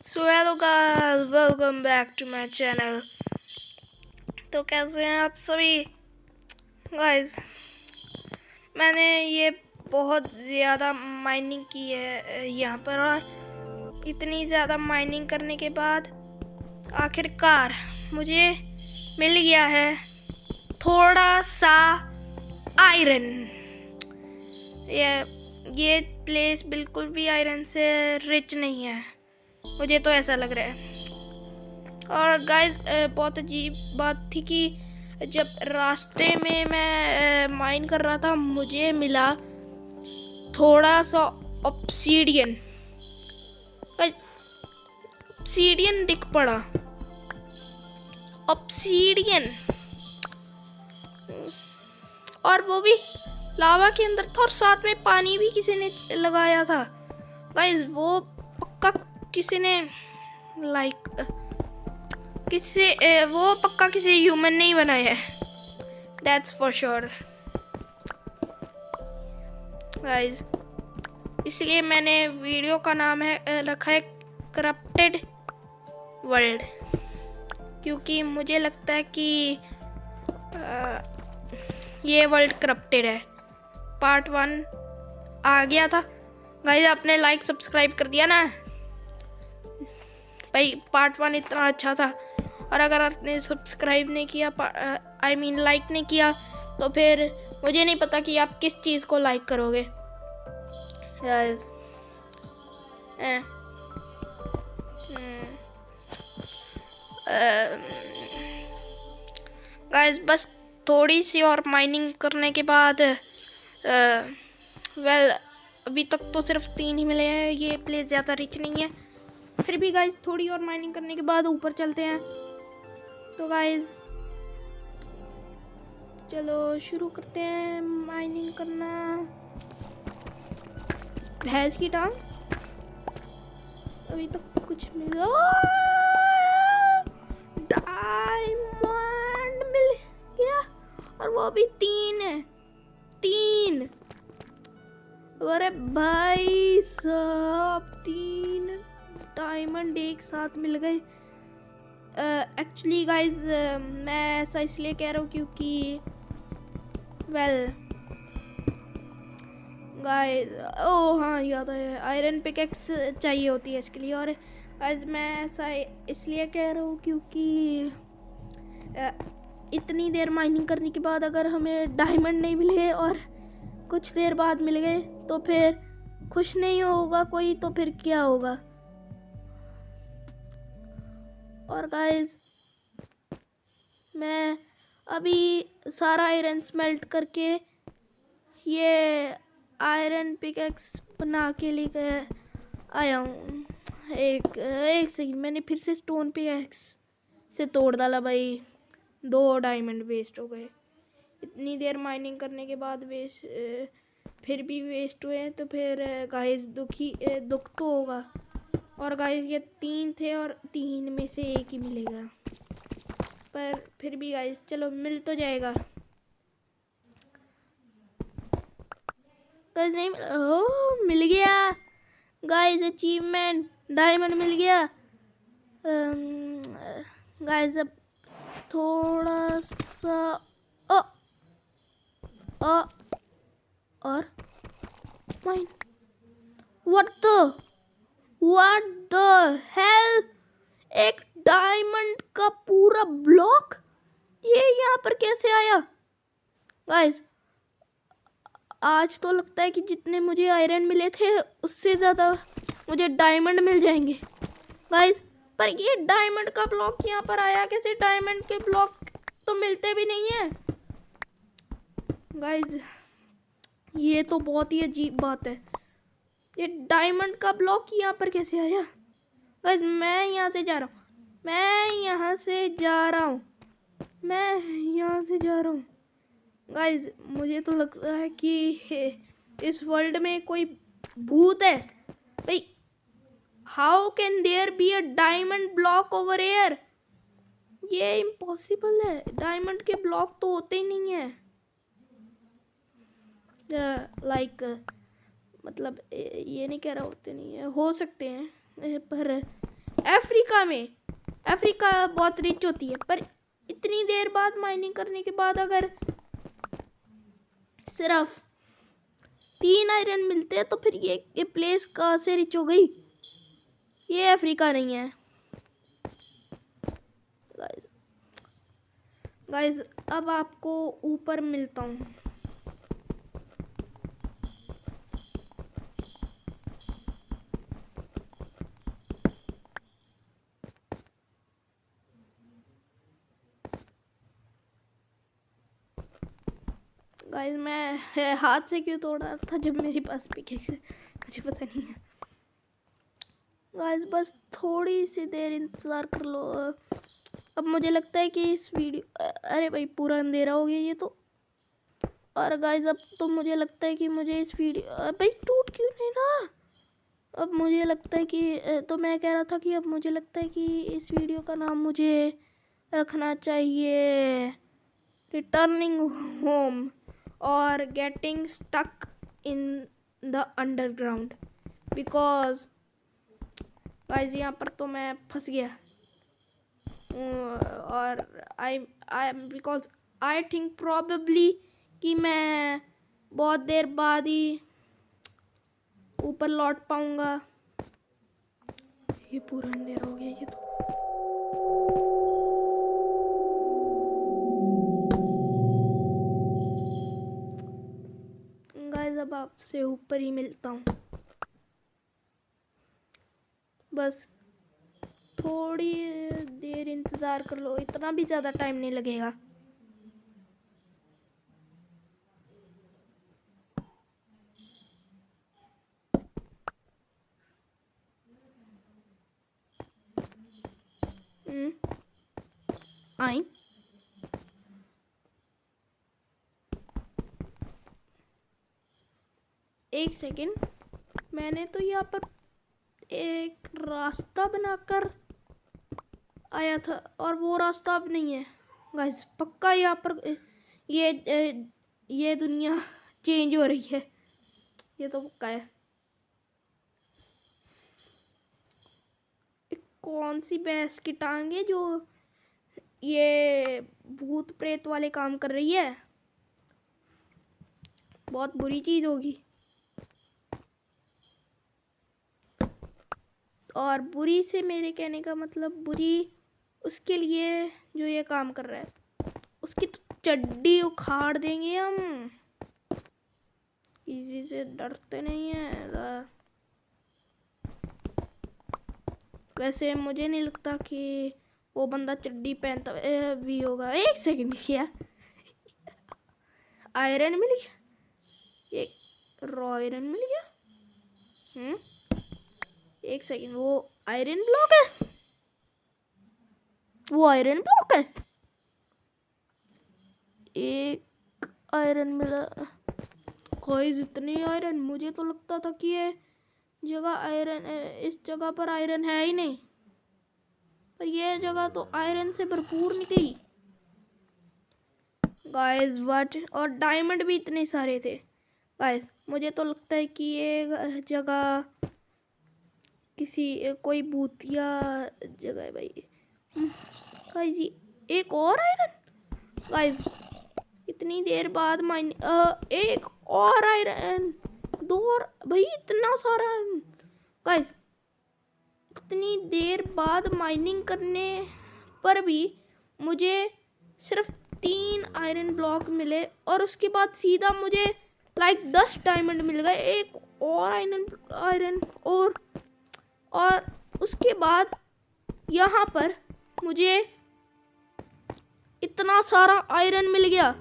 So hello guys, welcome back to my channel. तो कैसे हैं आप सभी गाइस? मैंने ये बहुत ज़्यादा माइनिंग की है यहाँ पर, और इतनी ज़्यादा माइनिंग करने के बाद आखिरकार मुझे मिल गया है थोड़ा सा आयरन। ये प्लेस बिल्कुल भी आयरन से रिच नहीं है, मुझे तो ऐसा लग रहा है। और गाइस बहुत अजीब बात थी कि जब रास्ते में मैं माइन कर रहा था मुझे मिला थोड़ा सा ऑब्सीडियन। ऑब्सीडियन दिख पड़ा, ऑब्सीडियन, और वो भी लावा के अंदर था, और साथ में पानी भी किसी ने लगाया था। गाइस वो पक्का किसी ने वो पक्का किसी ह्यूमन ने ही बनाया है, दैट्स फॉर श्योर गाइस। इसलिए मैंने वीडियो का नाम रखा है करप्टेड वर्ल्ड, क्योंकि मुझे लगता है कि ये वर्ल्ड करप्टेड है। पार्ट 1 आ गया था गाइस, आपने लाइक सब्सक्राइब कर दिया ना भाई? पार्ट 1 इतना अच्छा था, और अगर आपने सब्सक्राइब नहीं किया, लाइक नहीं किया, तो फिर मुझे नहीं पता कि आप किस चीज़ को लाइक करोगे गाइस। गाइस बस थोड़ी सी और माइनिंग करने के बाद अभी तक तो सिर्फ 3 ही मिले हैं। ये प्लेस ज़्यादा रिच नहीं है, फिर भी गाइस थोड़ी और माइनिंग करने के बाद ऊपर चलते हैं। तो गाइस चलो शुरू करते हैं माइनिंग करना। भैंस की टांग, अभी तक कुछ मिला। डायमंड मिल गया, और वो भी 3 है, 3। अरे भाई साहब, 3 डायमंड एक साथ मिल गए। एक्चुअली गाइज मैं ऐसा इसलिए कह रहा हूँ क्योंकि गाइज, ओह हाँ याद है, आयरन पिकेक्स चाहिए होती है इसके लिए। और गाइज मैं ऐसा इसलिए कह रहा हूँ क्योंकि इतनी देर माइनिंग करने के बाद अगर हमें डायमंड नहीं मिले और कुछ देर बाद मिल गए तो फिर खुश नहीं होगा कोई, तो फिर क्या होगा? और गाइज मैं अभी सारा आयरन स्मेल्ट करके ये आयरन पिकेक्स बना के लेकर आया हूँ। एक सेकंड, मैंने फिर से स्टोन पिकेक्स से तोड़ डाला भाई। 2 डायमंड वेस्ट हो गए इतनी देर माइनिंग करने के बाद। फिर भी वेस्ट हुए तो फिर गाइस दुख तो होगा। और गाइस ये 3 थे और 3 में से 1 ही मिलेगा, पर फिर भी गाइस चलो मिल तो जाएगा। गाइस नहीं मिल गया गाइस, अचीवमेंट, डायमंड मिल गया। गाइस अब थोड़ा सा और माइन, व्हाट द हेल, एक डायमंड का पूरा ब्लॉक ये यहाँ पर कैसे आया? गाइस आज तो लगता है कि जितने मुझे आयरन मिले थे उससे ज़्यादा मुझे डायमंड मिल जाएंगे गाइस। पर ये डायमंड का ब्लॉक यहाँ पर आया कैसे? डायमंड के ब्लॉक तो मिलते भी नहीं है गाइस, ये तो बहुत ही अजीब बात है। ये डायमंड का ब्लॉक यहाँ पर कैसे आया? गाइस मैं यहाँ से जा रहा हूँ, गाइस मुझे तो लगता है कि इस वर्ल्ड में कोई भूत है भाई। How can there be a diamond block over air? ये इम्पॉसिबल है, डायमंड के ब्लॉक तो होते ही नहीं है। मतलब ये नहीं कह रहा होते नहीं है, हो सकते हैं, पर अफ्रीका बहुत रिच होती है, पर इतनी देर बाद माइनिंग करने के बाद अगर सिर्फ 3 आयरन मिलते हैं तो फिर ये प्लेस कहाँ से रिच हो गई? ये अफ्रीका नहीं है गाइस। अब आपको ऊपर मिलता हूँ। गाइस मैं हाथ से क्यों तोड़ रहा था जब मेरे पास पिकेक्स है, मुझे पता नहीं है। गाइस बस थोड़ी सी देर इंतज़ार कर लो। अब मुझे लगता है कि इस वीडियो, अरे भाई पूरा अंधेरा हो गया ये तो। और गाइस अब तो मुझे लगता है कि मुझे इस वीडियो, भाई टूट क्यों नहीं रहा? अब मुझे लगता है कि, तो मैं कह रहा था कि अब मुझे लगता है कि इस वीडियो का नाम मुझे रखना चाहिए रिटर्निंग होम और getting stuck in the underground, because guys यहाँ पर तो मैं फंस गया। और I because I think probably कि मैं बहुत देर बाद ही ऊपर लौट पाऊंगा। ये पूरा अंधेरा हो गया ये तो। गाइस अब आपसे ऊपर ही मिलता हूँ। बस थोड़ी देर इंतज़ार कर लो, इतना भी ज़्यादा टाइम नहीं लगेगा। आई एक सेकेंड, मैंने तो यहाँ पर एक रास्ता बनाकर आया था और वो रास्ता अब नहीं है। गाइस पक्का यहाँ पर ये दुनिया चेंज हो रही है, ये तो पक्का है। कौन सी भैंस की टांग है जो ये भूत प्रेत वाले काम कर रही है? बहुत बुरी चीज़ होगी। और बुरी से मेरे कहने का मतलब बुरी उसके लिए जो ये काम कर रहा है, उसकी तो चड्डी उखाड़ देंगे हम। किसी से डरते नहीं है। वैसे मुझे नहीं लगता कि वो बंदा चड्डी पहनता भी होगा। एक सेकंड, क्या आयरन मिल गया? एक रॉ आयरन मिल गया। एक सेकंड, वो आयरन ब्लॉक है? वो आयरन ब्लॉक है? एक आयरन मिला। गाइस इतनी आयरन, मुझे तो लगता था कि ये जगह आयरन, इस जगह पर आयरन है ही नहीं, पर ये जगह तो आयरन से भरपूर निकली। गाइस व्हाट, और डायमंड भी इतने सारे थे। गाइस मुझे तो लगता है कि ये जगह किसी कोई भूतिया जगह है भाई। गाइस एक और आयरन। गाइस इतनी देर बाद एक और आयरन, 2 और भाई इतना सारा। गाइस इतनी देर बाद माइनिंग करने पर भी मुझे सिर्फ 3 आयरन ब्लॉक मिले और उसके बाद सीधा मुझे 10 डायमंड मिल गए। एक और आयरन और उसके बाद यहाँ पर मुझे इतना सारा आयरन मिल गया,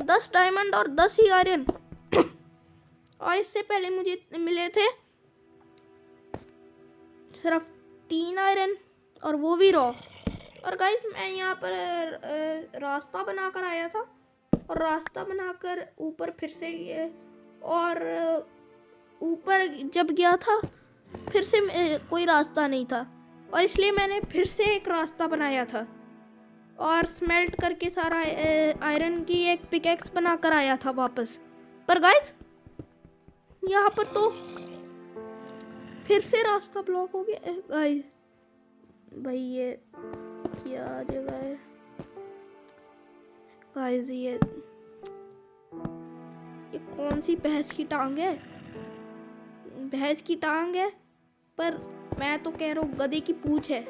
10 डायमंड और 10 ही आयरन। और इससे पहले मुझे मिले थे सिर्फ 3 आयरन और वो भी रॉ। और गाइस मैं यहाँ पर रास्ता बनाकर आया था और रास्ता बनाकर ऊपर फिर से गए, और ऊपर जब गया था फिर से कोई रास्ता नहीं था, और इसलिए मैंने फिर से एक रास्ता बनाया था और स्मेल्ट करके सारा आयरन की एक पिकेक्स बनाकर आया था वापस। पर गाइस यहाँ पर तो फिर से रास्ता ब्लॉक हो गया गाइस। भाई ये क्या जगह है गाइस? ये कौन सी भैंस की टांग है? भैंस की टांग है, पर मैं तो कह रहा हूँ गधे की पूंछ है।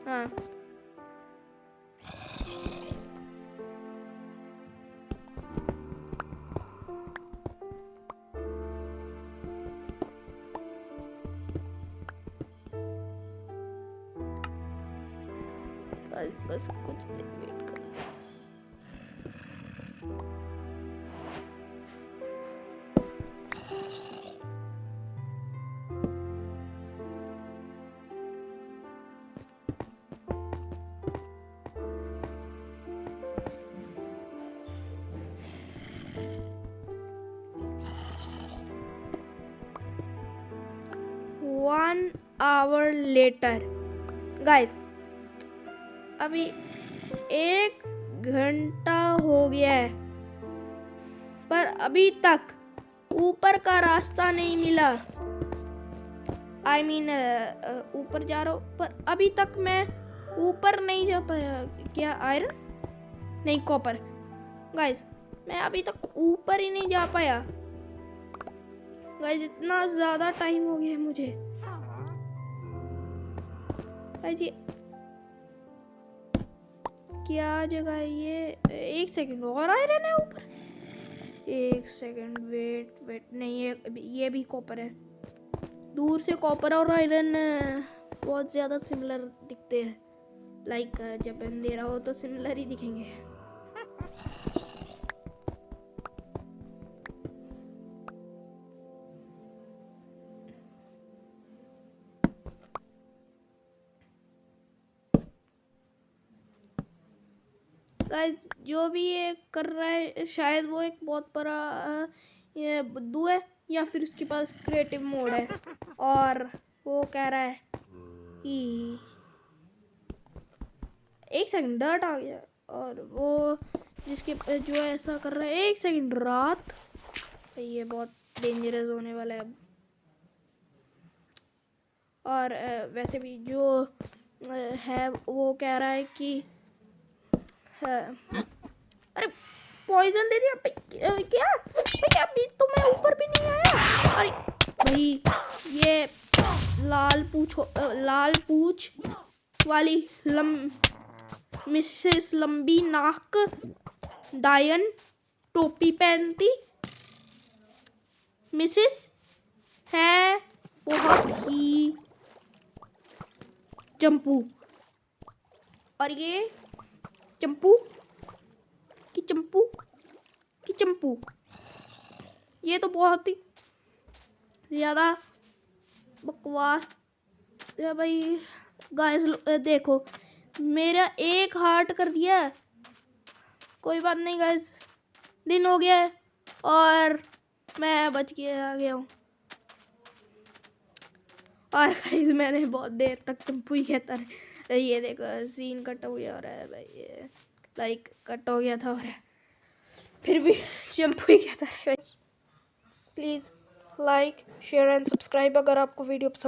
हाँ बस कुछ देर वेट कर। One hour later गाइस, अभी 1 घंटा हो गया है, पर अभी तक ऊपर का रास्ता नहीं मिला। I mean, ऊपर जा रहा हूँ पर अभी तक मैं ऊपर नहीं जा पाया। क्या आयरन नहीं, कॉपर। गाइस मैं अभी तक ऊपर ही नहीं जा पाया गाइस, इतना ज़्यादा टाइम हो गया है मुझे। गाइस ये क्या जगह है ये? 1 सेकंड और आयरन है ऊपर। 1 सेकंड वेट नहीं, ये भी कॉपर है। दूर से कॉपर और आयरन बहुत ज़्यादा सिमिलर दिखते हैं। लाइक जब अंधेरा हो तो सिमिलर ही दिखेंगे। गाइस जो भी ये कर रहा है शायद वो एक बहुत बड़ा ये बुद्धू है, या फिर उसके पास क्रिएटिव मोड है, और वो कह रहा है कि 1 सेकंड डर्ट आ गया, और वो जिसके जो ऐसा कर रहा है 1 सेकंड रात। ये बहुत डेंजरस होने वाला है अब। और वैसे भी जो है वो कह रहा है कि अरे पॉइजन दे दिया। क्या भाई, अभी तो मैं ऊपर भी नहीं आया। अरे भाई ये लाल पूछ वाली मिसेस लंबी नाक डायन टोपी पहनती मिसेस है बहुत ही चंपू, और ये चंपू की चंपू ये तो बहुत ही ज़्यादा बकवास है भाई। गाइस देखो मेरा 1 हार्ट कर दिया है। कोई बात नहीं गाइस, दिन हो गया है और मैं बच गया आ गया हूँ। और गाइस मैंने बहुत देर तक चंपू ही कहता रहा। ये देखो सीन कट हो गया, और है भाई ये लाइक कट हो गया था, और फिर भी चंपू ही कहता रहा। Please like share and subscribe अगर आपको वीडियो पसंद